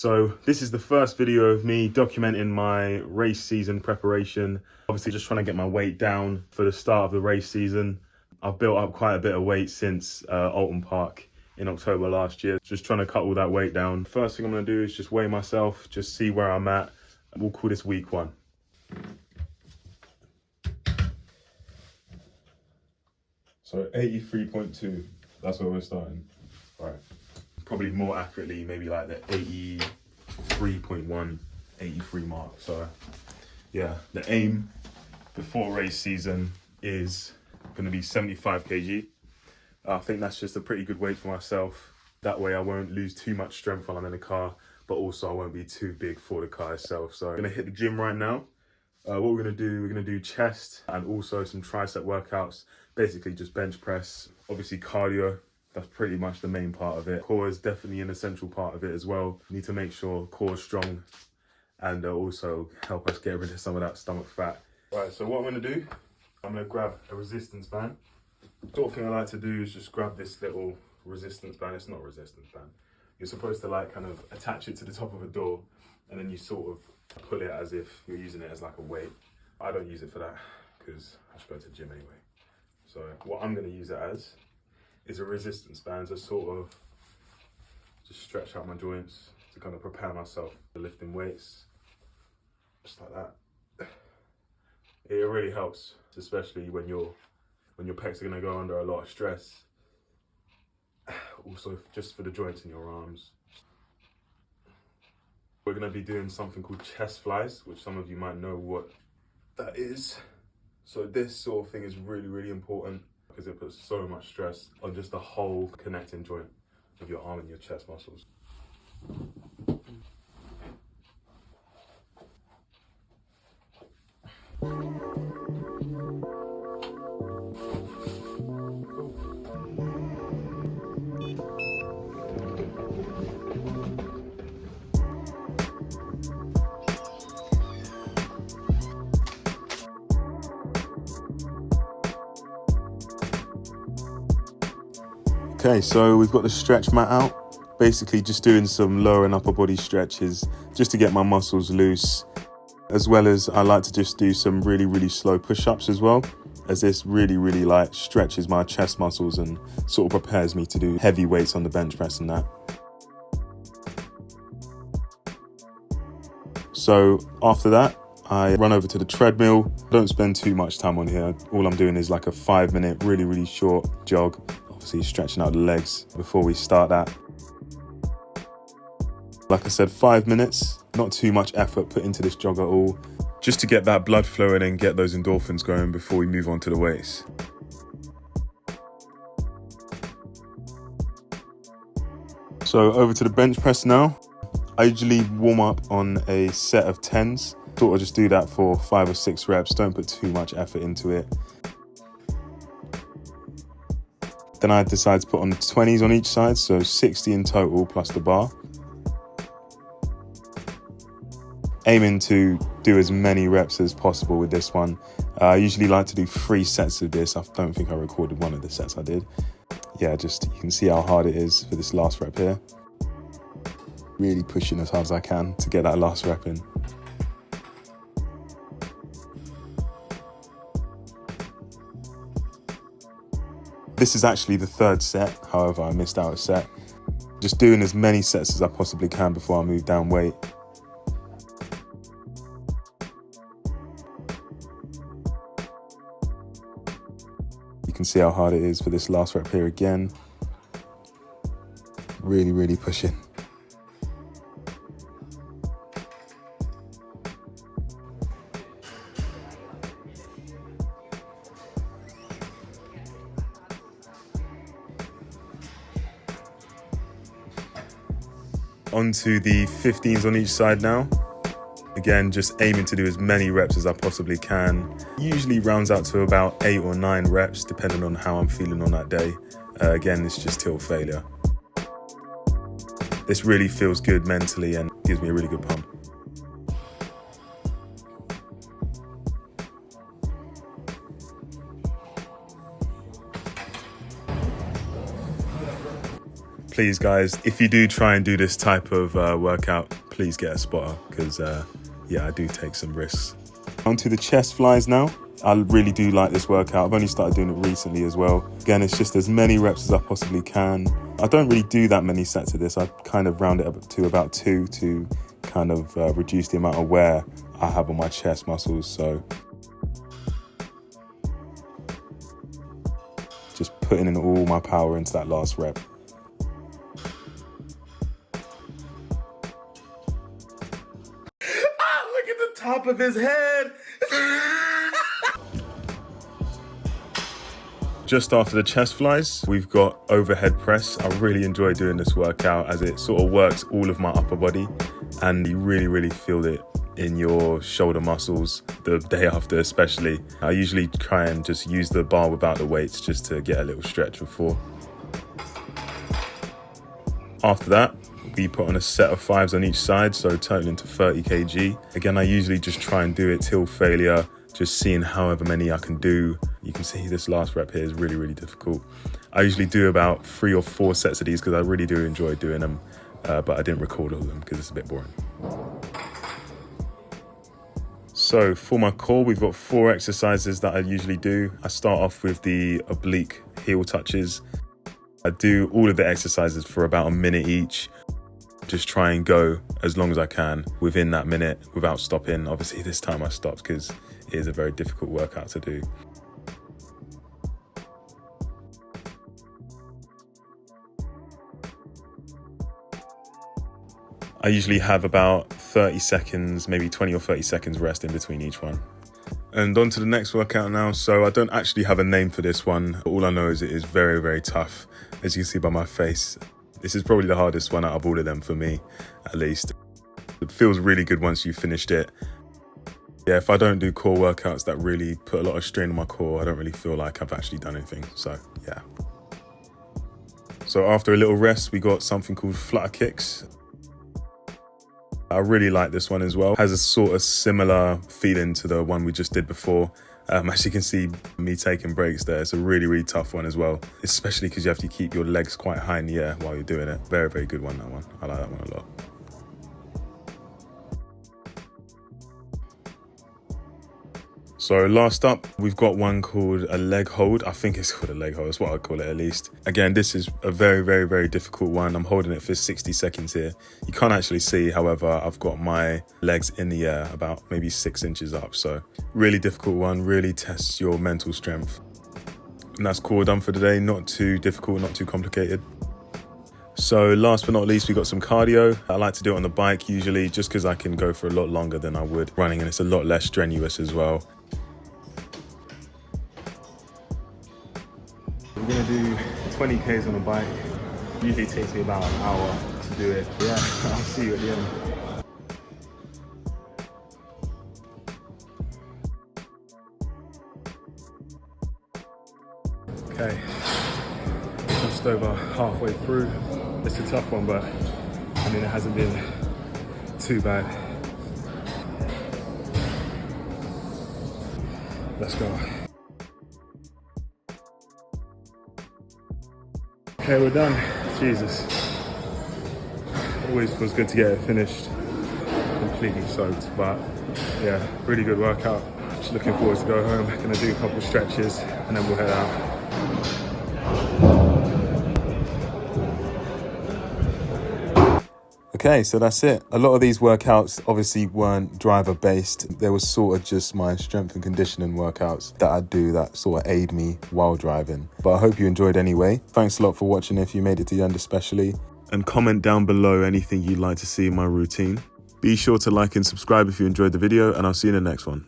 So this is the first video of me documenting my race season preparation. Obviously just trying to get my weight down for the start of the race season. I've built up quite a bit of weight since Alton Park in October last year. Just trying to cut all that weight down. First thing I'm gonna do is just weigh myself, just see where I'm at. We'll call this week 1. So 83.2, that's where we're starting. Right. Probably more accurately, maybe like the 83.1, 83 mark. So yeah, the aim before race season is gonna be 75 kg. I think that's just a pretty good weight for myself. That way I won't lose too much strength while I'm in the car, but also I won't be too big for the car itself. So I'm gonna hit the gym right now. What we're gonna do chest and also some tricep workouts. Basically just bench press, obviously cardio. That's pretty much the main part of it. Core is definitely an essential part of it as well. Need to make sure core is strong and also help us get rid of some of that stomach fat. Right, so what I'm gonna do, I'm gonna grab a resistance band. The sort of thing I like to do is just grab this little resistance band. It's not a resistance band. You're supposed to like kind of attach it to the top of a door and then you sort of pull it as if you're using it as like a weight. I don't use it for that because I should go to the gym anyway. So what I'm gonna use it as is a resistance band to sort of just stretch out my joints to kind of prepare myself for lifting weights, just like that. It really helps, especially when your pecs are gonna go under a lot of stress. Also just for the joints in your arms. We're gonna be doing something called chest flies, which some of you might know what that is. So this sort of thing is really, really important because it puts so much stress on just the whole connecting joint of your arm and your chest muscles. Okay, so we've got the stretch mat out. Basically just doing some lower and upper body stretches just to get my muscles loose. As well as I like to just do some really, really slow push-ups as well, as this really, really like stretches my chest muscles and sort of prepares me to do heavy weights on the bench press and that. So after that, I run over to the treadmill. Don't spend too much time on here. All I'm doing is like a 5-minute, really, really short jog. Obviously stretching out the legs before we start that. Like I said, 5 minutes, not too much effort put into this jog at all, just to get that blood flowing and get those endorphins going before we move on to the weights. So over to the bench press now. I usually warm up on a set of 10s. Sort of just do that for 5 or 6 reps. Don't put too much effort into it. Then I decide to put on 20s on each side, so 60 in total plus the bar. Aiming to do as many reps as possible with this one. I usually like to do 3 sets of this. I don't think I recorded one of the sets I did. Yeah, just you can see how hard it is for this last rep here. Really pushing as hard as I can to get that last rep in. This is actually the 3rd set, however I missed out a set. Just doing as many sets as I possibly can before I move down weight. You can see how hard it is for this last rep here again. Really, really pushing. Onto the 15s on each side now. Again, just aiming to do as many reps as I possibly can. Usually rounds out to about 8 or 9 reps, depending on how I'm feeling on that day. Again, it's just till failure. This really feels good mentally and gives me a really good pump. please guys, if you do try and do this type of workout, please get a spotter, because yeah, I do take some risks. On to the chest flies now. I really do like this workout. I've only started doing it recently as well. Again, it's just as many reps as I possibly can. I don't really do that many sets of this. I kind of round it up to about 2 to kind of reduce the amount of wear I have on my chest muscles. So just putting in all my power into that last rep. Ah, look at the top of his head. Just after the chest flies, we've got overhead press. I really enjoy doing this workout as it sort of works all of my upper body, and you really feel it in your shoulder muscles the day after especially. I usually try and just use the bar without the weights just to get a little stretch before. After that, we put on a set of 5s on each side, so totaling to 30 kg. Again, I usually just try and do it till failure, just seeing however many I can do. You can see this last rep here is really difficult. I usually do about 3 or 4 sets of these because I really do enjoy doing them, but I didn't record all of them because it's a bit boring. So for my core, we've got 4 exercises that I usually do. I start off with the oblique heel touches. I do all of the exercises for about a minute each. Just try and go as long as I can within that minute without stopping. Obviously this time I stopped because it is a very difficult workout to do. I usually have about 30 seconds, maybe 20 or 30 seconds rest in between each one. And on to the next workout now. So I don't actually have a name for this one. All I know is it is very tough. As you can see by my face, this is probably the hardest one out of all of them for me, at least. It feels really good once you've finished it. Yeah, if I don't do core workouts that really put a lot of strain on my core, I don't really feel like I've actually done anything. So yeah. So after a little rest, we got something called flutter kicks. I really like this one as well. It has a sort of similar feeling to the one we just did before. As you can see me taking breaks there, it's a really tough one as well, especially because you have to keep your legs quite high in the air while you're doing it. Very good one, that one. I like that one a lot. So last up, we've got one called a leg hold. I think it's called a leg hold, that's what I call it at least. Again, this is a very difficult one. I'm holding it for 60 seconds here. You can't actually see, however, I've got my legs in the air about maybe 6 inches up. So really difficult one, really tests your mental strength. And that's core done for today. Not too difficult, not too complicated. So last but not least, we got some cardio. I like to do it on the bike usually just because I can go for a lot longer than I would running, and it's a lot less strenuous as well. We're gonna do 20 Ks on a bike. Usually takes me about an hour to do it. Yeah, I'll see you at the end. Okay, just over halfway through. It's a tough one, but I mean, it hasn't been too bad. Let's go. Okay, we're done. Jesus. Always feels good to get it finished. Completely soaked, but yeah, really good workout. Just looking forward to go home. Gonna do a couple of stretches and then we'll head out. Okay, so that's it. A lot of these workouts obviously weren't driver based. They were sort of just my strength and conditioning workouts that I do that sort of aid me while driving. But I hope you enjoyed anyway. Thanks a lot for watching if you made it to the end especially. And comment down below anything you'd like to see in my routine. Be sure to like and subscribe if you enjoyed the video, and I'll see you in the next one.